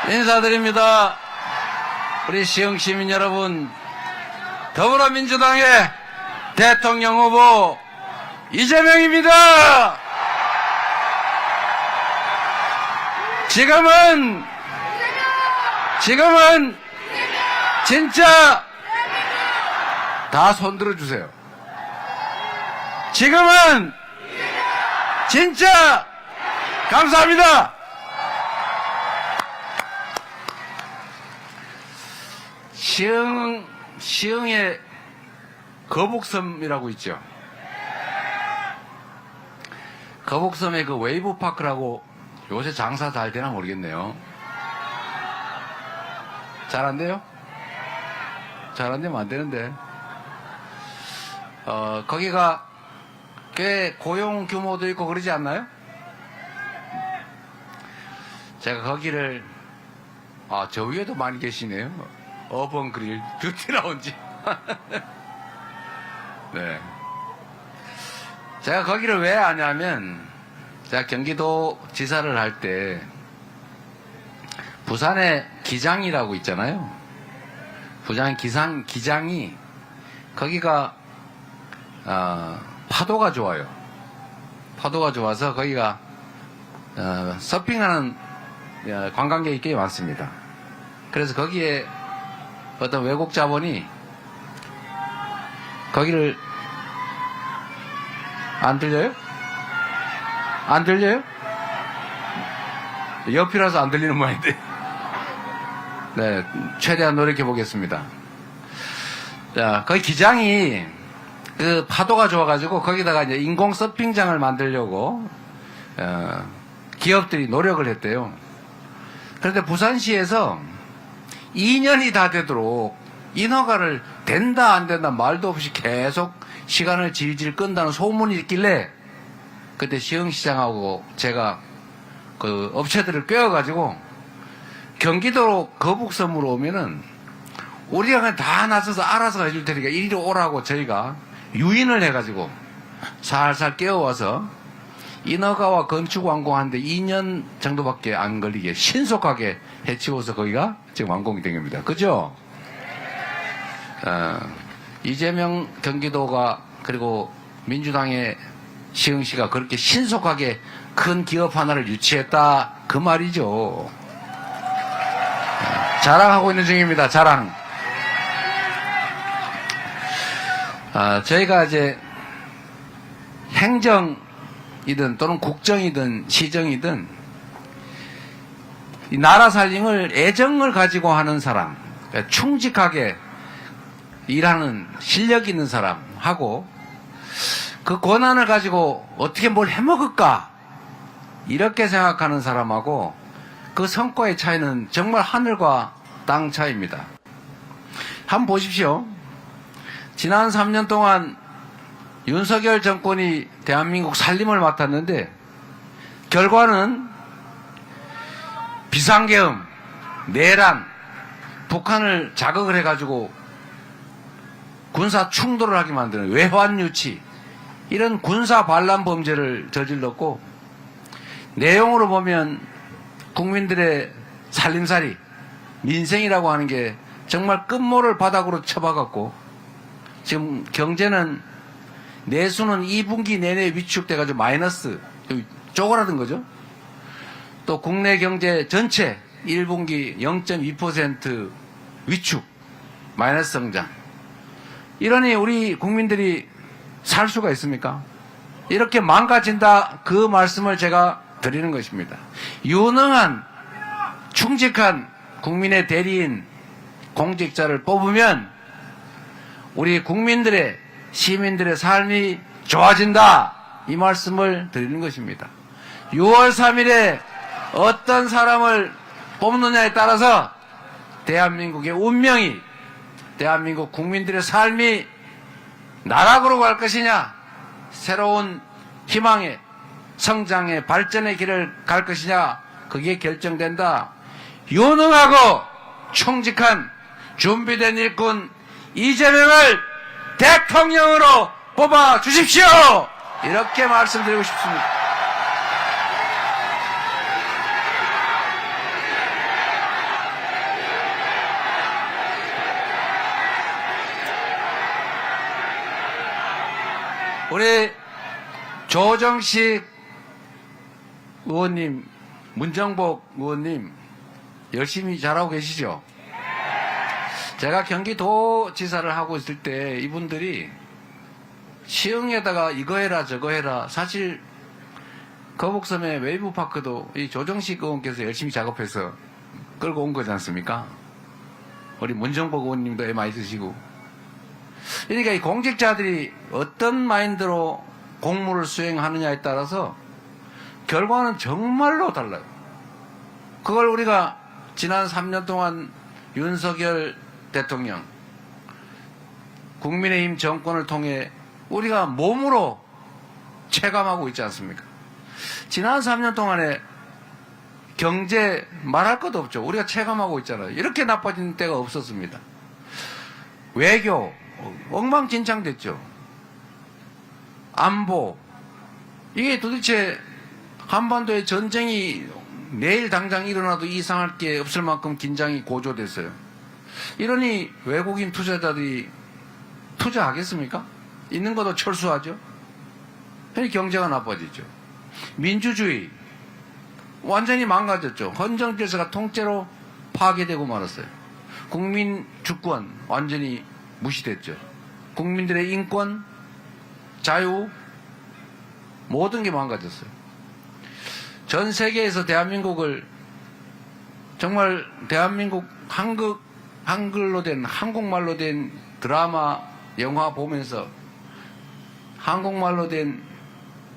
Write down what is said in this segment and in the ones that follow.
인사드립니다. 우리 시흥 시민 여러분, 더불어민주당의 대통령 후보 이재명입니다. 지금은 진짜 다 손들어 주세요. 지금은 진짜 감사합니다. 시흥에 거북섬이라고 있죠. 거북섬에 그 웨이브 파크라고 요새 장사 잘 되나 모르겠네요. 잘 안 돼요? 잘 안 되면 안 되는데. 거기가 꽤 고용 규모도 있고 그러지 않나요? 제가 거기를, 저 위에도 많이 계시네요. 어번 그릴, 뷰티 라운지. 네. 제가 거기를 왜 아냐면, 제가 경기도 지사를 할 때, 부산에 기장이라고 있잖아요. 부산 기장이, 거기가, 파도가 좋아요. 파도가 좋아서 거기가, 서핑하는 관광객이 꽤 많습니다. 그래서 거기에 어떤 외국 자본이 거기를 안 들려요? 안 들려요? 옆이라서 안 들리는 모양인데. 네, 최대한 노력해 보겠습니다. 자, 거기 기장이 그 파도가 좋아가지고 거기다가 이제 인공 서핑장을 만들려고 기업들이 노력을 했대요. 그런데 부산시에서 2년이 다 되도록 인허가를 된다 안 된다 말도 없이 계속 시간을 질질 끈다는 소문이 있길래 그때 시흥시장하고 제가 그 업체들을 꿰어가지고 경기도 거북섬으로 오면은 우리가 그냥 다 나서서 알아서 해줄 테니까 이리 오라고 저희가 유인을 해가지고 살살 깨워와서 인허가와 건축 완공하는데 2년 정도밖에 안 걸리게 신속하게 해치워서 거기가 지금 완공이 된 겁니다. 그죠? 이재명 경기도가 그리고 민주당의 시흥시가 그렇게 신속하게 큰 기업 하나를 유치했다 그 말이죠. 자랑하고 있는 중입니다. 자랑. 저희가 이제 행정이든 또는 국정이든 시정이든 이 나라 살림을 애정을 가지고 하는 사람, 그러니까 충직하게 일하는 실력 있는 사람하고 그 권한을 가지고 어떻게 뭘 해먹을까 이렇게 생각하는 사람하고 그 성과의 차이는 정말 하늘과 땅 차이입니다. 한번 보십시오. 지난 3년 동안 윤석열 정권이 대한민국 살림을 맡았는데 결과는 비상계엄, 내란, 북한을 자극을 해가지고 군사 충돌을 하게 만드는 외환유치 이런 군사 반란 범죄를 저질렀고 내용으로 보면 국민들의 살림살이 민생이라고 하는 게 정말 끝모를 바닥으로 쳐박았고 지금 경제는 내수는 2분기 내내 위축돼가지고 마이너스 쪼그라든 거죠. 또 국내 경제 전체 1분기 0.2% 위축 마이너스 성장. 이러니 우리 국민들이 살 수가 있습니까? 이렇게 망가진다 그 말씀을 제가 드리는 것입니다. 유능한 충직한 국민의 대리인 공직자를 뽑으면 우리 국민들의 시민들의 삶이 좋아진다 이 말씀을 드리는 것입니다. 6월 3일에 어떤 사람을 뽑느냐에 따라서 대한민국의 운명이 대한민국 국민들의 삶이 나락으로 갈 것이냐 새로운 희망의 성장의 발전의 길을 갈 것이냐 그게 결정된다. 유능하고 충직한 준비된 일꾼 이재명을 대통령으로 뽑아 주십시오. 이렇게 말씀드리고 싶습니다. 우리 조정식 의원님, 문정복 의원님 열심히 잘하고 계시죠? 제가 경기도지사를 하고 있을 때 이분들이 시흥에다가 이거 해라 저거 해라, 사실 거북섬의 웨이브파크도 이 조정식 의원께서 열심히 작업해서 끌고 온 거지 않습니까? 우리 문정복 의원님도 애 많이 드시고. 그러니까 이 공직자들이 어떤 마인드로 공무를 수행하느냐에 따라서 결과는 정말로 달라요. 그걸 우리가 지난 3년 동안 윤석열 대통령, 국민의힘 정권을 통해 우리가 몸으로 체감하고 있지 않습니까? 지난 3년 동안에 경제 말할 것도 없죠. 우리가 체감하고 있잖아요. 이렇게 나빠진 때가 없었습니다. 외교 엉망진창 됐죠. 안보, 이게 도대체 한반도에 전쟁이 내일 당장 일어나도 이상할 게 없을 만큼 긴장이 고조됐어요. 이러니 외국인 투자자들이 투자하겠습니까? 있는 것도 철수하죠. 그러니 경제가 나빠지죠. 민주주의 완전히 망가졌죠. 헌정질서가 통째로 파괴되고 말았어요. 국민 주권 완전히 무시됐죠. 국민들의 인권, 자유, 모든 게 망가졌어요. 전 세계에서 대한민국을 정말 대한민국 한글로 된, 한국말로 된 드라마, 영화 보면서, 한국말로 된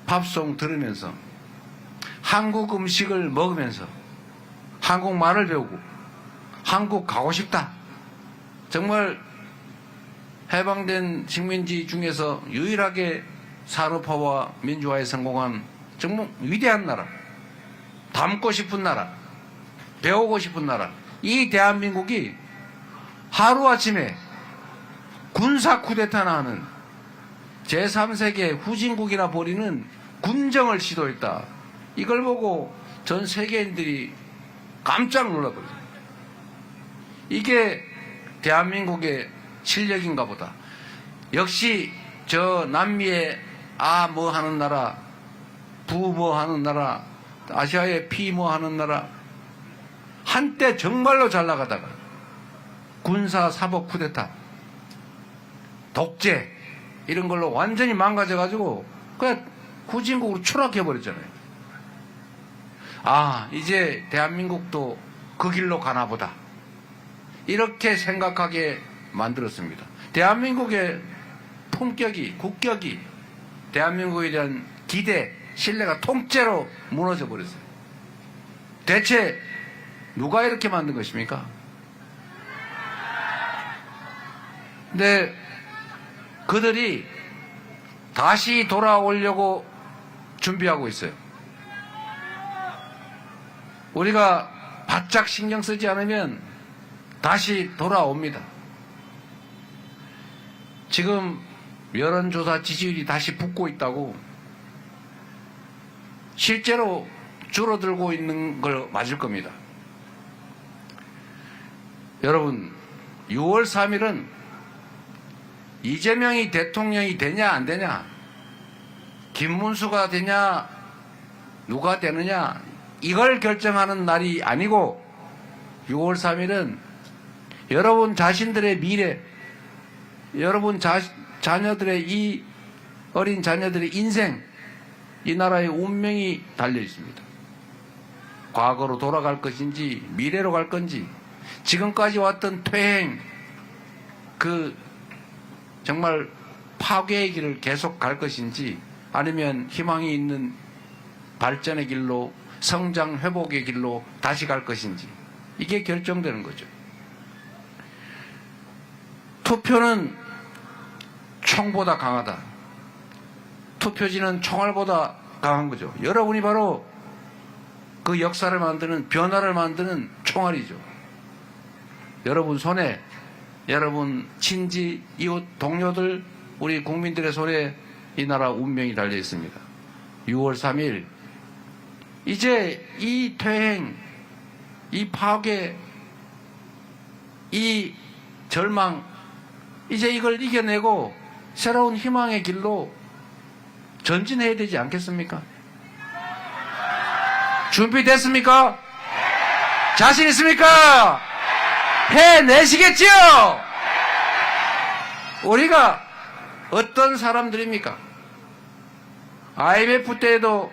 팝송 들으면서, 한국 음식을 먹으면서 한국말을 배우고 한국 가고 싶다. 정말 해방된 식민지 중에서 유일하게 산업화와 민주화에 성공한 정말 위대한 나라, 닮고 싶은 나라, 배우고 싶은 나라, 이 대한민국이 하루아침에 군사 쿠데타나 하는 제3세계 후진국이나 버리는 군정을 시도했다. 이걸 보고 전 세계인들이 깜짝 놀라거든요. 이게 대한민국의 실력인가 보다. 역시 저 남미의 뭐 하는 나라, 부 뭐 하는 나라, 아시아의 피 뭐 하는 나라, 한때 정말로 잘 나가다가 군사 사법 쿠데타, 독재 이런 걸로 완전히 망가져가지고 그냥 후진국으로 추락해버렸잖아요. 이제 대한민국도 그 길로 가나 보다. 이렇게 생각하게 만들었습니다. 대한민국의 품격이, 국격이, 대한민국에 대한 기대, 신뢰가 통째로 무너져 버렸어요. 대체 누가 이렇게 만든 것입니까? 근데 그들이 다시 돌아오려고 준비하고 있어요. 우리가 바짝 신경 쓰지 않으면 다시 돌아옵니다. 지금 여론조사 지지율이 다시 붙고 있다고, 실제로 줄어들고 있는 걸 맞을 겁니다. 여러분, 6월 3일은 이재명이 대통령이 되냐 안 되냐, 김문수가 되냐 누가 되느냐, 이걸 결정하는 날이 아니고 6월 3일은 여러분 자신들의 미래, 여러분 자녀들의 이 어린 자녀들의 인생, 이 나라의 운명이 달려 있습니다. 과거로 돌아갈 것인지 미래로 갈 건지, 지금까지 왔던 퇴행, 그 정말 파괴의 길을 계속 갈 것인지, 아니면 희망이 있는 발전의 길로, 성장 회복의 길로 다시 갈 것인지, 이게 결정되는 거죠. 투표는 총보다 강하다. 투표지는 총알보다 강한 거죠. 여러분이 바로 그 역사를 만드는, 변화를 만드는 총알이죠. 여러분 손에, 여러분 친지, 이웃, 동료들, 우리 국민들의 손에 이 나라 운명이 달려 있습니다. 6월 3일, 이제 이 퇴행, 이 파괴, 이 절망, 이제 이걸 이겨내고 새로운 희망의 길로 전진해야 되지 않겠습니까? 준비됐습니까? 자신 있습니까? 해내시겠지요? 우리가 어떤 사람들입니까? IMF 때에도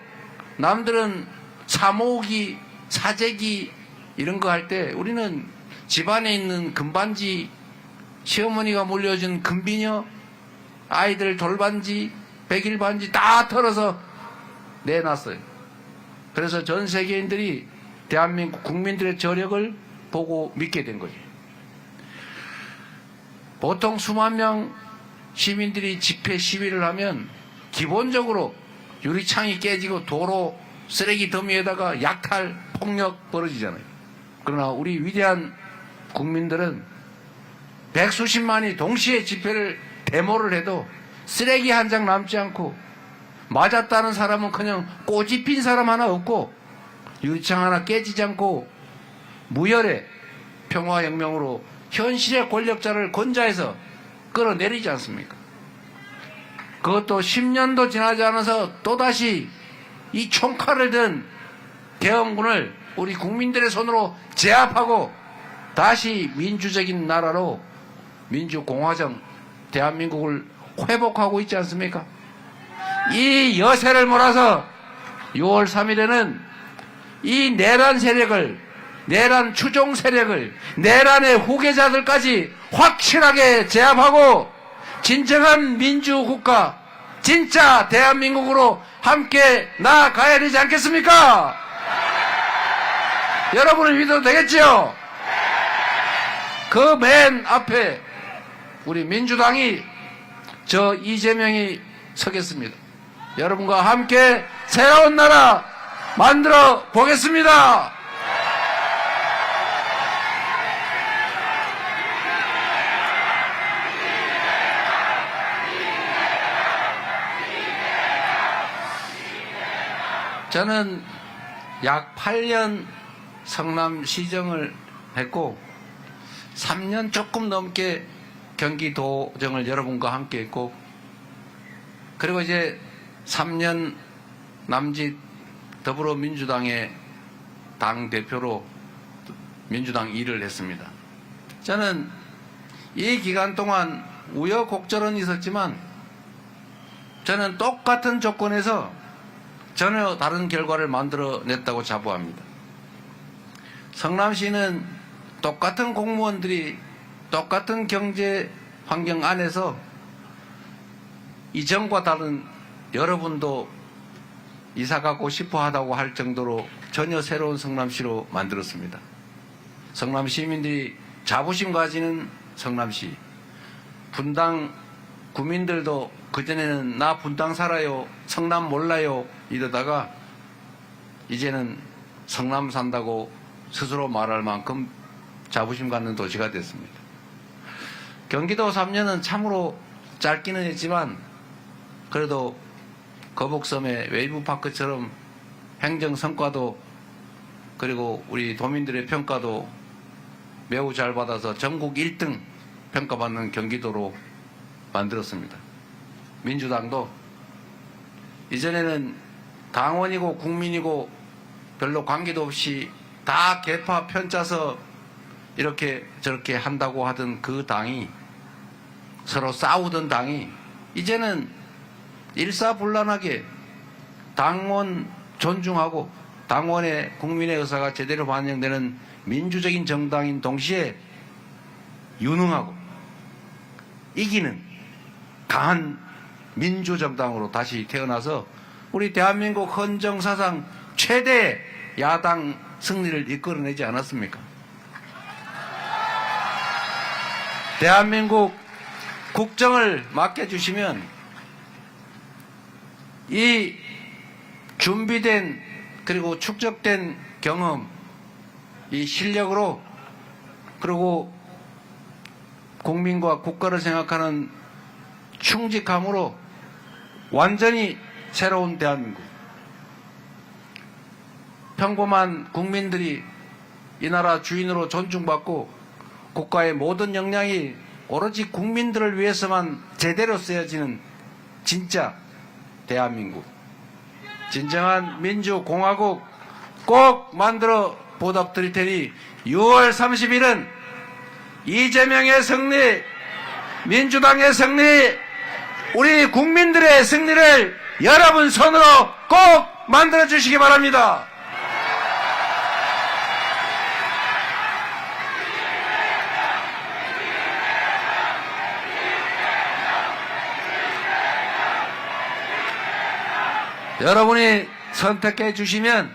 남들은 사모으기, 사재기 이런 거 할 때 우리는 집안에 있는 금반지, 시어머니가 물려준 금비녀, 아이들 돌반지, 백일반지 다 털어서 내놨어요. 그래서 전 세계인들이 대한민국 국민들의 저력을 보고 믿게 된 거죠. 보통 수만 명 시민들이 집회 시위를 하면 기본적으로 유리창이 깨지고 도로 쓰레기 더미에다가 약탈, 폭력 벌어지잖아요. 그러나 우리 위대한 국민들은 백수십만이 동시에 집회를 데모를 해도 쓰레기 한 장 남지 않고 맞았다는 사람은 그냥 꼬집 핀 사람 하나 없고 유리창 하나 깨지지 않고 무혈의 평화혁명으로 현실의 권력자를 권좌해서 끌어내리지 않습니까? 그것도 10년도 지나지 않아서 또다시 이 총칼을 든 대원군을 우리 국민들의 손으로 제압하고 다시 민주적인 나라로 민주공화정 대한민국을 회복하고 있지 않습니까? 이 여세를 몰아서 6월 3일에는 이 내란 세력을, 내란 추종 세력을, 내란의 후계자들까지 확실하게 제압하고 진정한 민주국가, 진짜 대한민국으로 함께 나아가야 되지 않겠습니까? 여러분을 믿어도 되겠지요? 그 맨 앞에 우리 민주당이 저 이재명이 서겠습니다. 여러분과 함께 새로운 나라 만들어 보겠습니다. 저는 약 8년 성남시정을 했고 3년 조금 넘게 경기도정을 여러분과 함께 했고 그리고 이제 3년 남짓 더불어민주당의 당대표로 민주당 일을 했습니다. 저는 이 기간 동안 우여곡절은 있었지만 저는 똑같은 조건에서 전혀 다른 결과를 만들어냈다고 자부합니다. 성남시는 똑같은 공무원들이 똑같은 경제 환경 안에서 이전과 다른 여러분도 이사 가고 싶어 하다고 할 정도로 전혀 새로운 성남시로 만들었습니다. 성남 시민들이 자부심 가지는 성남시. 분당 구민들도 그전에는 나 분당 살아요, 성남 몰라요 이러다가 이제는 성남 산다고 스스로 말할 만큼 자부심 갖는 도시가 됐습니다. 경기도 3년은 참으로 짧기는 했지만 그래도 거북섬의 웨이브파크처럼 행정 성과도 그리고 우리 도민들의 평가도 매우 잘 받아서 전국 1등 평가받는 경기도로 만들었습니다. 민주당도 이전에는 당원이고 국민이고 별로 관계도 없이 다 계파 편짜서 이렇게 저렇게 한다고 하던 그 당이 서로 싸우던 당이 이제는 일사불란하게 당원 존중하고 당원의 국민의 의사가 제대로 반영되는 민주적인 정당인 동시에 유능하고 이기는 강한 민주정당으로 다시 태어나서 우리 대한민국 헌정사상 최대 야당 승리를 이끌어내지 않았습니까? 대한민국 국정을 맡겨주시면 이 준비된 그리고 축적된 경험, 이 실력으로 그리고 국민과 국가를 생각하는 충직함으로 완전히 새로운 대한민국, 평범한 국민들이 이 나라 주인으로 존중받고 국가의 모든 역량이 오로지 국민들을 위해서만 제대로 쓰여지는 진짜 대한민국, 진정한 민주공화국 꼭 만들어 보답드릴 테니 6월 30일은 이재명의 승리, 민주당의 승리, 우리 국민들의 승리를 여러분 손으로 꼭 만들어 주시기 바랍니다. 여러분이 선택해 주시면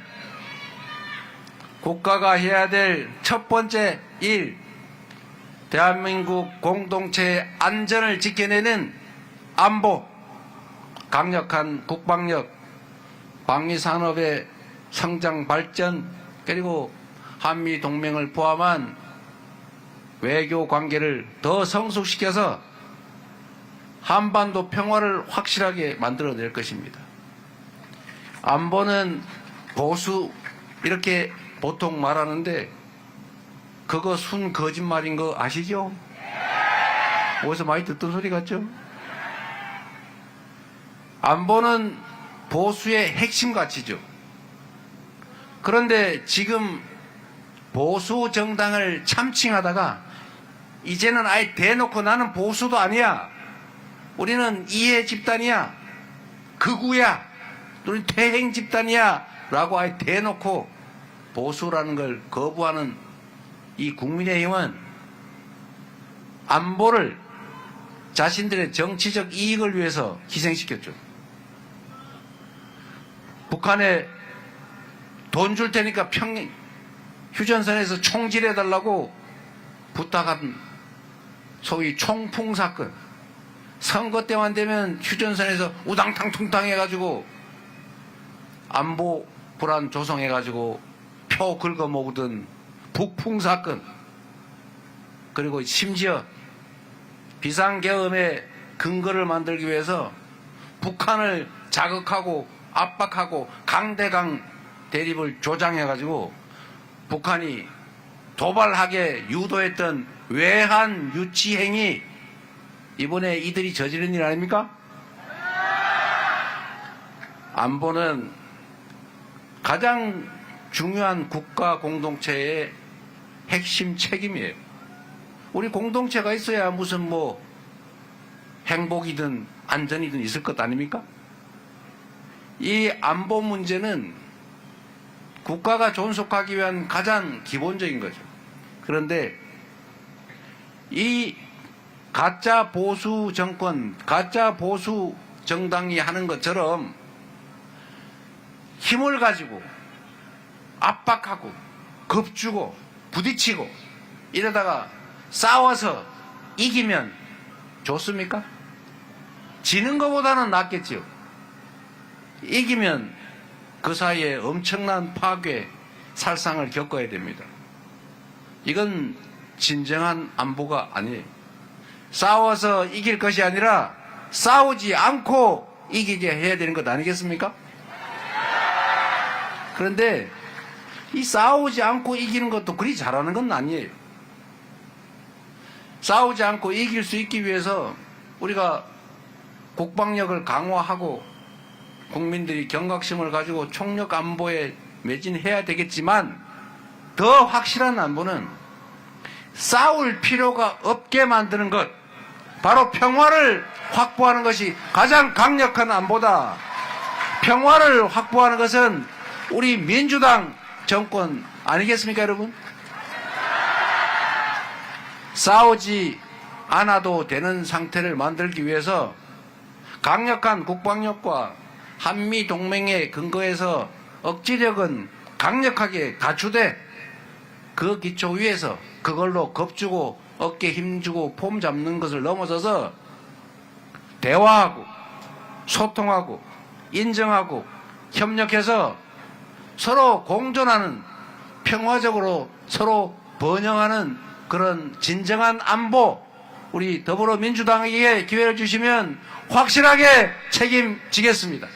국가가 해야 될 첫 번째 일, 대한민국 공동체의 안전을 지켜내는 안보, 강력한 국방력, 방위산업의 성장 발전, 그리고 한미동맹을 포함한 외교 관계를 더 성숙시켜서 한반도 평화를 확실하게 만들어낼 것입니다. 안보는 보수 이렇게 보통 말하는데 그거 순 거짓말인 거 아시죠? 어디서 많이 듣던 소리 같죠? 안보는 보수의 핵심 가치죠. 그런데 지금 보수 정당을 참칭하다가 이제는 아예 대놓고 나는 보수도 아니야, 우리는 이해 집단이야, 극우야, 우리 퇴행 집단이야 라고 아예 대놓고 보수라는 걸 거부하는 이 국민의힘은 안보를 자신들의 정치적 이익을 위해서 희생시켰죠. 북한에 돈 줄 테니까 휴전선에서 총질해달라고 부탁한 소위 총풍 사건, 선거 때만 되면 휴전선에서 우당탕 퉁탕 해가지고 안보 불안 조성해가지고 표 긁어먹던 북풍 사건, 그리고 심지어 비상계엄의 근거를 만들기 위해서 북한을 자극하고 압박하고 강대강 대립을 조장해가지고 북한이 도발하게 유도했던 외환 유치 행위, 이번에 이들이 저지른 일 아닙니까? 안보는 가장 중요한 국가 공동체의 핵심 책임이에요. 우리 공동체가 있어야 무슨 뭐 행복이든 안전이든 있을 것 아닙니까? 이 안보 문제는 국가가 존속하기 위한 가장 기본적인 거죠. 그런데 이 가짜 보수 정권, 가짜 보수 정당이 하는 것처럼 힘을 가지고 압박하고 겁주고 부딪히고 이러다가 싸워서 이기면 좋습니까? 지는 것보다는 낫겠지요. 이기면 그 사이에 엄청난 파괴, 살상을 겪어야 됩니다. 이건 진정한 안보가 아니에요. 싸워서 이길 것이 아니라 싸우지 않고 이기게 해야 되는 것 아니겠습니까? 그런데 이 싸우지 않고 이기는 것도 그리 잘하는 건 아니에요. 싸우지 않고 이길 수 있기 위해서 우리가 국방력을 강화하고 국민들이 경각심을 가지고 총력 안보에 매진해야 되겠지만, 더 확실한 안보는 싸울 필요가 없게 만드는 것, 바로 평화를 확보하는 것이 가장 강력한 안보다. 평화를 확보하는 것은 우리 민주당 정권 아니겠습니까, 여러분? 싸우지 않아도 되는 상태를 만들기 위해서 강력한 국방력과 한미 동맹에 근거해서 억지력은 강력하게 갖추되 그 기초 위에서 그걸로 겁주고 어깨 힘주고 폼 잡는 것을 넘어서서 대화하고 소통하고 인정하고 협력해서 서로 공존하는, 평화적으로 서로 번영하는 그런 진정한 안보, 우리 더불어민주당에게 기회를 주시면 확실하게 책임지겠습니다.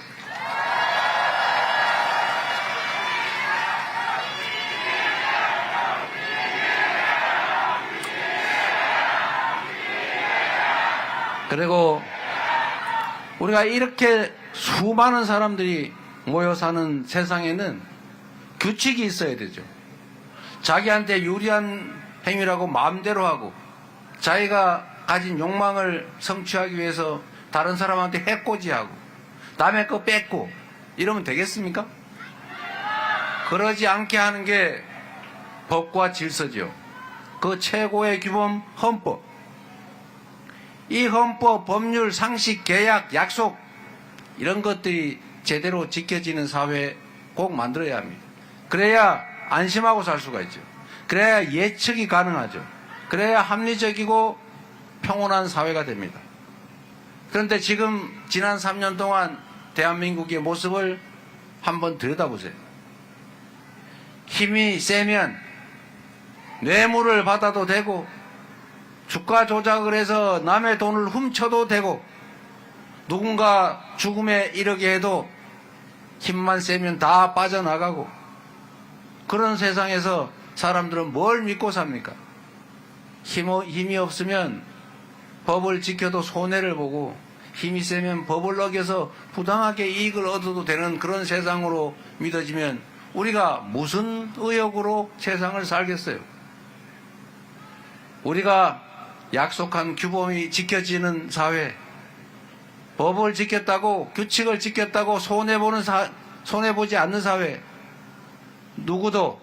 그리고 우리가 이렇게 수많은 사람들이 모여 사는 세상에는 규칙이 있어야 되죠. 자기한테 유리한 행위라고 마음대로 하고 자기가 가진 욕망을 성취하기 위해서 다른 사람한테 해코지하고 남의 거 뺏고 이러면 되겠습니까? 그러지 않게 하는 게 법과 질서죠. 그 최고의 규범 헌법. 이 헌법, 법률, 상식, 계약, 약속 이런 것들이 제대로 지켜지는 사회 꼭 만들어야 합니다. 그래야 안심하고 살 수가 있죠. 그래야 예측이 가능하죠. 그래야 합리적이고 평온한 사회가 됩니다. 그런데 지금 지난 3년 동안 대한민국의 모습을 한번 들여다보세요. 힘이 세면 뇌물을 받아도 되고 주가 조작을 해서 남의 돈을 훔쳐도 되고 누군가 죽음에 이르게 해도 힘만 세면 다 빠져나가고 그런 세상에서 사람들은 뭘 믿고 삽니까? 힘이 없으면 법을 지켜도 손해를 보고 힘이 세면 법을 어겨서 부당하게 이익을 얻어도 되는 그런 세상으로 믿어지면 우리가 무슨 의욕으로 세상을 살겠어요? 우리가 약속한 규범이 지켜지는 사회, 법을 지켰다고 규칙을 지켰다고 손해보지 않는 사회, 누구도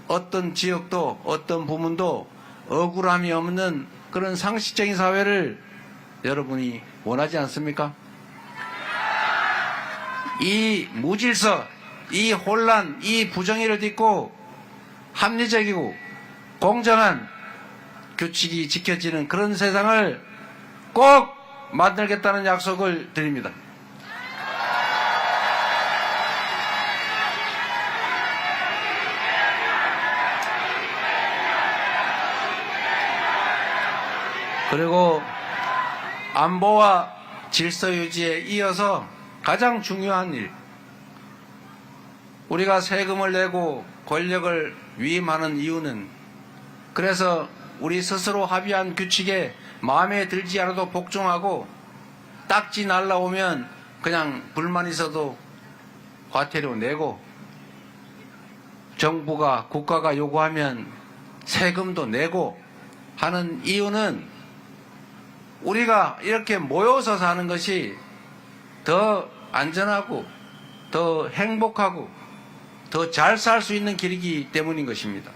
어떤 지역도 어떤 부문도 억울함이 없는 그런 상식적인 사회를 여러분이 원하지 않습니까? 이 무질서, 이 혼란, 이 부정의를 딛고 합리적이고 공정한 규칙이 지켜지는 그런 세상을 꼭 만들겠다는 약속을 드립니다. 그리고 안보와 질서 유지에 이어서 가장 중요한 일, 우리가 세금을 내고 권력을 위임하는 이유는 그래서 우리 스스로 합의한 규칙에 마음에 들지 않아도 복종하고 딱지 날라오면 그냥 불만 있어도 과태료 내고 정부가 국가가 요구하면 세금도 내고 하는 이유는 우리가 이렇게 모여서 사는 것이 더 안전하고 더 행복하고 더 잘 살 수 있는 길이기 때문인 것입니다.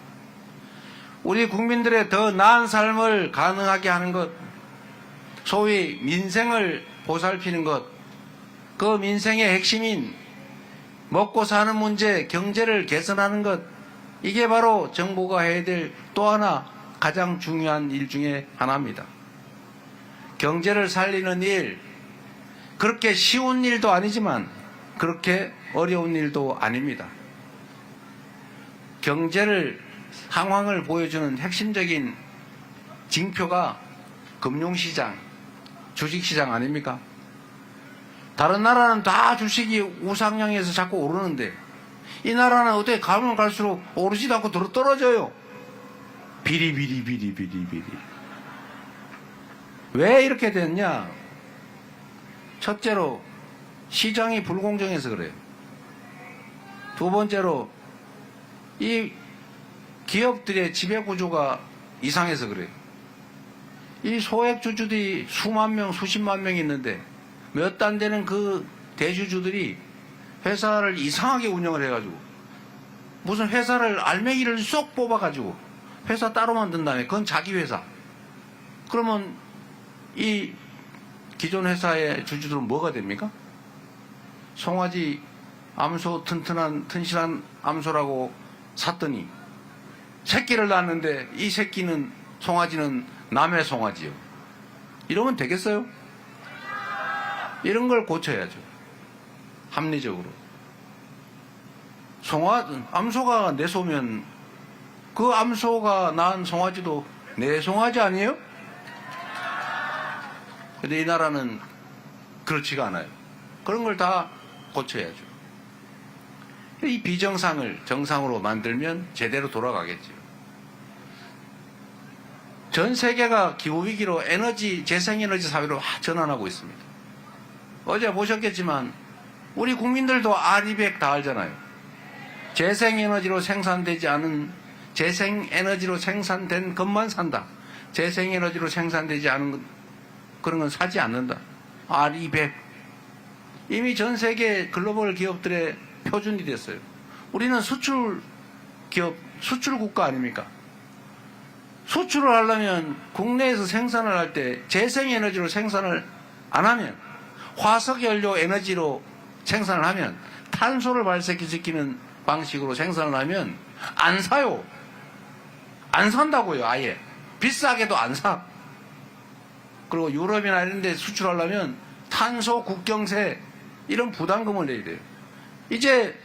우리 국민들의 더 나은 삶을 가능하게 하는 것, 소위 민생을 보살피는 것, 그 민생의 핵심인 먹고 사는 문제, 경제를 개선하는 것, 이게 바로 정부가 해야 될 또 하나 가장 중요한 일 중에 하나입니다. 경제를 살리는 일, 그렇게 쉬운 일도 아니지만 그렇게 어려운 일도 아닙니다. 경제를 상황을 보여주는 핵심적인 징표가 금융시장, 주식시장 아닙니까? 다른 나라는 다 주식이 우상향해서 자꾸 오르는데 이 나라는 어떻게 가면 갈수록 오르지도 않고 떨어져요. 비리비리. 왜 이렇게 됐냐? 첫째로 시장이 불공정해서 그래요. 두 번째로 이 기업들의 지배구조가 이상해서 그래요. 이 소액주주들이 수만 명, 수십만 명 있는데 몇 안 되는 그 대주주들이 회사를 이상하게 운영을 해가지고 무슨 회사를 알맹이를 쏙 뽑아가지고 회사 따로 만든 다음에 그건 자기 회사. 그러면 이 기존 회사의 주주들은 뭐가 됩니까? 송아지 암소 튼실한 암소라고 샀더니 새끼를 낳았는데 이 새끼는 송아지는 남의 송아지요. 이러면 되겠어요? 이런 걸 고쳐야죠. 합리적으로. 암소가 내 소면 그 암소가 낳은 송아지도 내 송아지 아니에요? 근데 이 나라는 그렇지가 않아요. 그런 걸 다 고쳐야죠. 이 비정상을 정상으로 만들면 제대로 돌아가겠죠. 전 세계가 기후위기로 재생에너지 사회로 전환하고 있습니다. 어제 보셨겠지만 우리 국민들도 R200 다 알잖아요. 재생에너지로 생산된 것만 산다. 재생에너지로 생산되지 않은 그런 건 사지 않는다. R200. 이미 전 세계 글로벌 기업들의 표준이 됐어요. 우리는 수출 기업, 수출 국가 아닙니까? 수출을 하려면 국내에서 생산을 할 때 재생에너지로 생산을 안 하면, 화석연료 에너지로 생산을 하면, 탄소를 발생시키는 방식으로 생산을 하면 안 사요. 안 산다고요. 아예 비싸게도 안 사. 그리고 유럽이나 이런 데 수출하려면 탄소 국경세 이런 부담금을 내야 돼요. 이제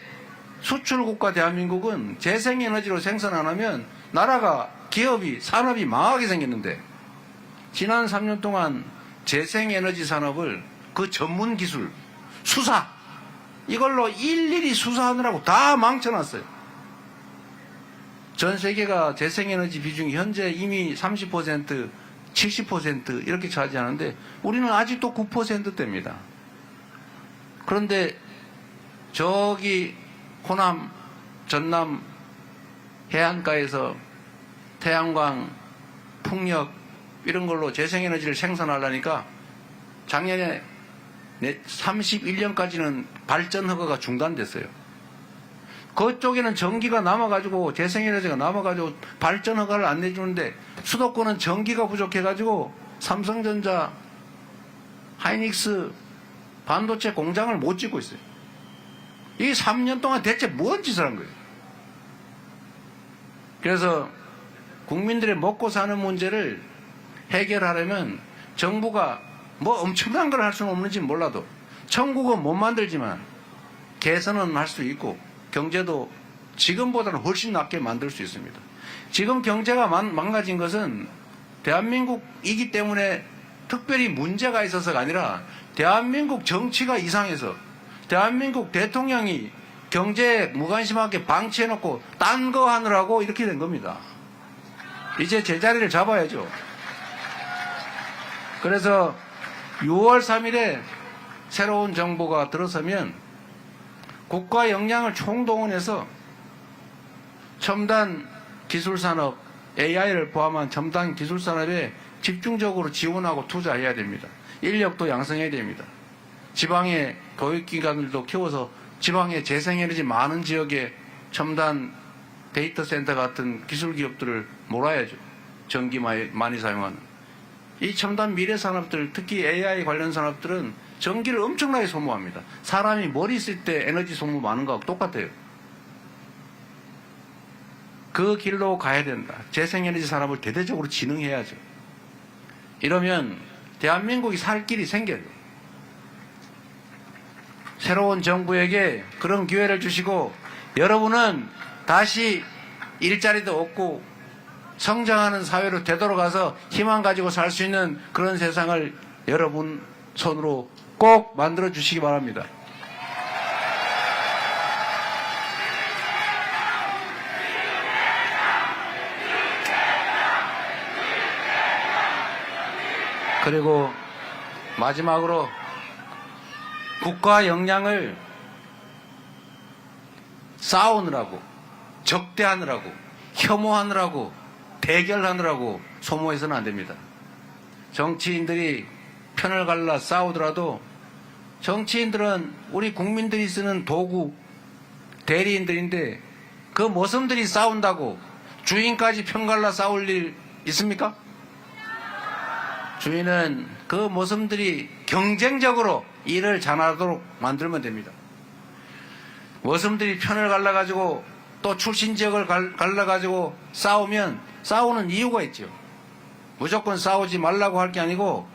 수출국가 대한민국은 재생에너지로 생산 안 하면 나라가, 기업이, 산업이 망하게 생겼는데, 지난 3년 동안 재생에너지 산업을 그 전문 기술, 수사, 이걸로 일일이 수사하느라고 다 망쳐놨어요. 전 세계가 재생에너지 비중이 현재 이미 30%, 70% 이렇게 차지하는데 우리는 아직도 9%대입니다. 그런데 저기 호남, 전남 해안가에서 태양광, 풍력 이런 걸로 재생에너지를 생산하려니까 작년에 31년까지는 발전 허가가 중단됐어요. 그쪽에는 전기가 남아가지고, 재생에너지가 남아가지고 발전 허가를 안 내주는데 수도권은 전기가 부족해가지고 삼성전자, 하이닉스 반도체 공장을 못 짓고 있어요. 이 3년 동안 대체 뭔 짓을 한 거예요? 그래서 국민들의 먹고 사는 문제를 해결하려면 정부가 뭐 엄청난 걸 할 수는 없는지 몰라도 천국은 못 만들지만 개선은 할 수 있고 경제도 지금보다는 훨씬 낫게 만들 수 있습니다. 지금 경제가 망가진 것은 대한민국이기 때문에 특별히 문제가 있어서가 아니라 대한민국 정치가 이상해서 대한민국 대통령이 경제에 무관심하게 방치해놓고 딴 거 하느라고 이렇게 된 겁니다. 이제 제자리를 잡아야죠. 그래서 6월 3일에 새로운 정부가 들어서면 국가 역량을 총동원해서 첨단 기술산업, AI를 포함한 첨단 기술산업에 집중적으로 지원하고 투자해야 됩니다. 인력도 양성해야 됩니다. 지방의 교육기관들도 키워서 지방의 재생에너지 많은 지역에 첨단 데이터 센터 같은 기술기업들을 몰아야죠. 전기 많이 사용하는. 이 첨단 미래 산업들, 특히 AI 관련 산업들은 전기를 엄청나게 소모합니다. 사람이 머리 쓸 때 에너지 소모 많은 거하고 똑같아요. 그 길로 가야 된다. 재생에너지 산업을 대대적으로 진흥해야죠. 이러면 대한민국이 살 길이 생겨요. 새로운 정부에게 그런 기회를 주시고 여러분은 다시 일자리도 얻고 성장하는 사회로 되돌아가서 희망 가지고 살 수 있는 그런 세상을 여러분 손으로 꼭 만들어 주시기 바랍니다. 그리고 마지막으로 국가 역량을 싸우느라고, 적대하느라고, 혐오하느라고, 대결하느라고 소모해서는 안 됩니다. 정치인들이 편을 갈라 싸우더라도 정치인들은 우리 국민들이 쓰는 도구, 대리인들인데 그 모섬들이 싸운다고 주인까지 편 갈라 싸울 일 있습니까? 주인은 그 모섬들이 경쟁적으로 일을 잘하도록 만들면 됩니다. 모섬들이 편을 갈라가지고 또 출신 지역을 갈라가지고 싸우면 싸우는 이유가 있죠. 무조건 싸우지 말라고 할 게 아니고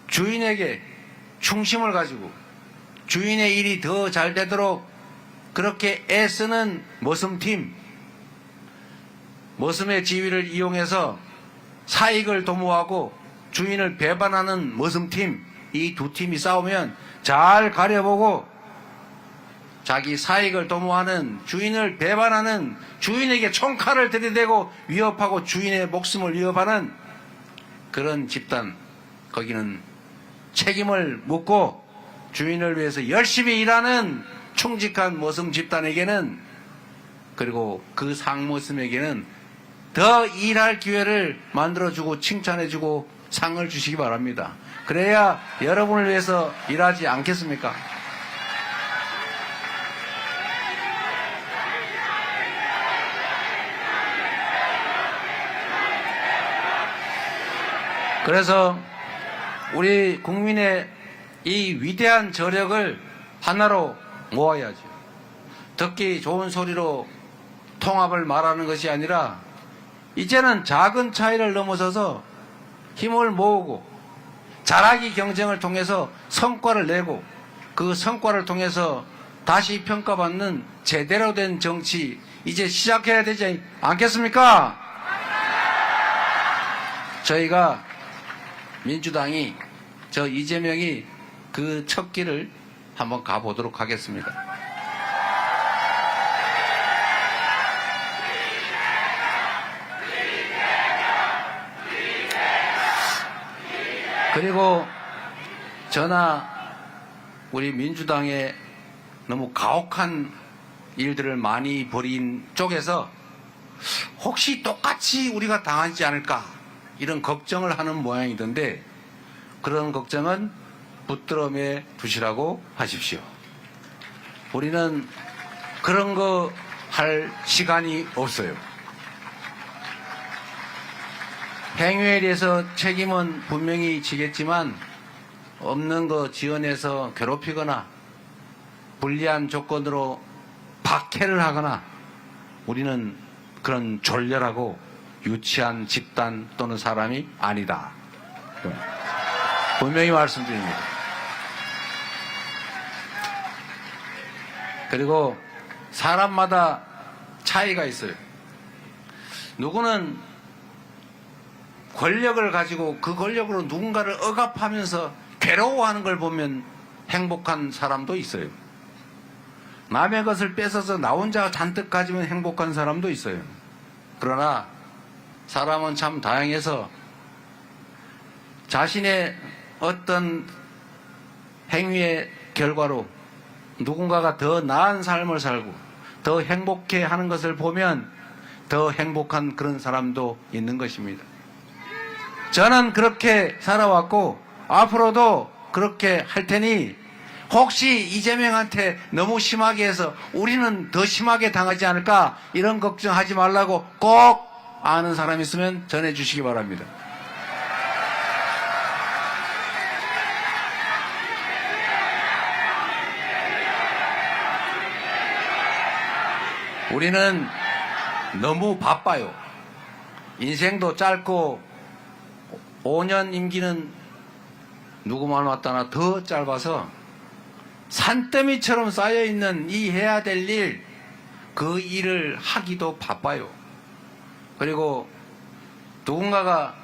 주인에게 충심을 가지고 주인의 일이 더 잘 되도록 그렇게 애쓰는 모섬팀, 모섬의 지위를 이용해서 사익을 도모하고 주인을 배반하는 모섬팀, 이 두 팀이 싸우면 잘 가려보고 자기 사익을 도모하는, 주인을 배반하는, 주인에게 총칼을 들이대고 위협하고 주인의 목숨을 위협하는 그런 집단, 거기는 책임을 묻고 주인을 위해서 열심히 일하는 충직한 모습 집단에게는, 그리고 그 상모습에게는 더 일할 기회를 만들어주고 칭찬해주고 상을 주시기 바랍니다. 그래야 여러분을 위해서 일하지 않겠습니까? 그래서 우리 국민의 이 위대한 저력을 하나로 모아야죠. 듣기 좋은 소리로 통합을 말하는 것이 아니라 이제는 작은 차이를 넘어서서 힘을 모으고 잘하기 경쟁을 통해서 성과를 내고 그 성과를 통해서 다시 평가받는 제대로 된 정치 이제 시작해야 되지 않겠습니까? 저희가 민주당이 저 이재명이 그 첫 길을 한번 가보도록 하겠습니다. 그리고 저나 우리 민주당의 너무 가혹한 일들을 많이 벌인 쪽에서 혹시 똑같이 우리가 당하지 않을까 이런 걱정을 하는 모양이던데, 그런 걱정은 붙들어매 두시라고 하십시오. 우리는 그런 거 할 시간이 없어요. 행위에 대해서 책임은 분명히 지겠지만 없는 거 지어내서 괴롭히거나 불리한 조건으로 박해를 하거나 우리는 그런 졸렬하고 유치한 집단 또는 사람이 아니다. 분명히 말씀드립니다. 그리고 사람마다 차이가 있어요. 누구는 권력을 가지고 그 권력으로 누군가를 억압하면서 괴로워하는 걸 보면 행복한 사람도 있어요. 남의 것을 뺏어서 나 혼자 잔뜩 가지면 행복한 사람도 있어요. 그러나 사람은 참 다양해서 자신의 어떤 행위의 결과로 누군가가 더 나은 삶을 살고 더 행복해 하는 것을 보면 더 행복한 그런 사람도 있는 것입니다. 저는 그렇게 살아왔고 앞으로도 그렇게 할 테니 혹시 이재명한테 너무 심하게 해서 우리는 더 심하게 당하지 않을까 이런 걱정하지 말라고 꼭 아는 사람 있으면 전해주시기 바랍니다. 우리는 너무 바빠요. 인생도 짧고 5년 임기는 누구만 왔다나 더 짧아서 산더미처럼 쌓여있는 이 해야 될 일, 그 일을 하기도 바빠요. 그리고 누군가가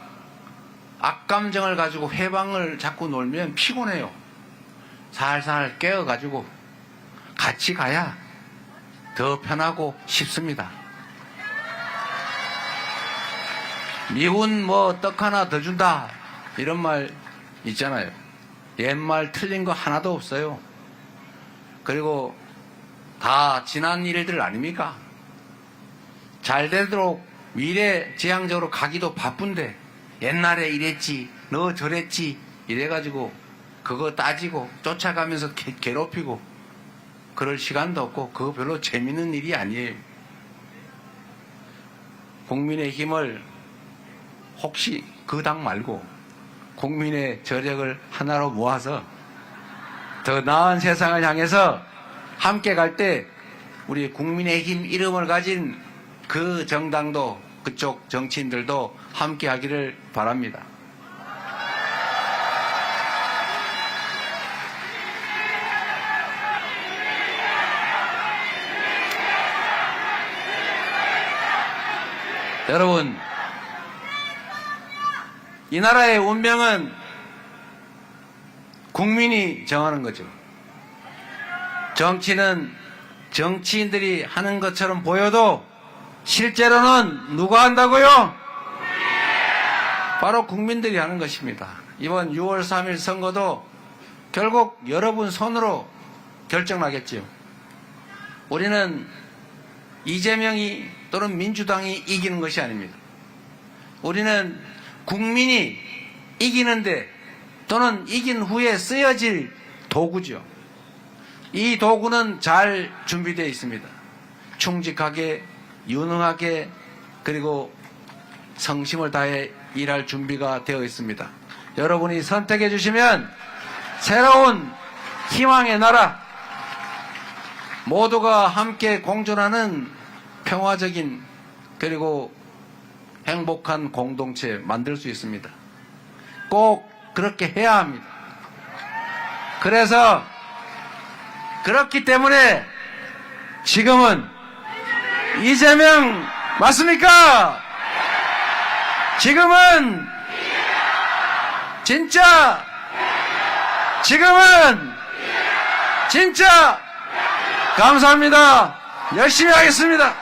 악감정을 가지고 회방을 자꾸 놀면 피곤해요. 살살 깨어가지고 같이 가야 더 편하고 쉽습니다. 미군 뭐 떡 하나 더 준다 이런 말 있잖아요. 옛말 틀린 거 하나도 없어요. 그리고 다 지난 일들 아닙니까? 잘 되도록 미래지향적으로 가기도 바쁜데 옛날에 이랬지 너 저랬지 이래가지고 그거 따지고 쫓아가면서 괴롭히고 그럴 시간도 없고 그거 별로 재밌는 일이 아니에요. 국민의힘을 혹시 그 당 말고 국민의 저력을 하나로 모아서 더 나은 세상을 향해서 함께 갈 때 우리 국민의힘 이름을 가진 그 정당도 그쪽 정치인들도 함께 하기를 바랍니다. 여러분, 이 나라의 운명은 국민이 정하는 거죠. 정치는 정치인들이 하는 것처럼 보여도 실제로는 누가 한다고요? 바로 국민들이 하는 것입니다. 이번 6월 3일 선거도 결국 여러분 손으로 결정나겠지요. 우리는 이재명이 또는 민주당이 이기는 것이 아닙니다. 우리는 국민이 이기는데 또는 이긴 후에 쓰여질 도구죠. 이 도구는 잘 준비되어 있습니다. 충직하게, 유능하게, 그리고 성심을 다해 일할 준비가 되어 있습니다. 여러분이 선택해 주시면 새로운 희망의 나라, 모두가 함께 공존하는 평화적인 그리고 행복한 공동체 만들 수 있습니다. 꼭 그렇게 해야 합니다. 그래서 그렇기 때문에 지금은 이재명 맞습니까? 지금은 진짜 지금은 진짜 감사합니다. 열심히 하겠습니다.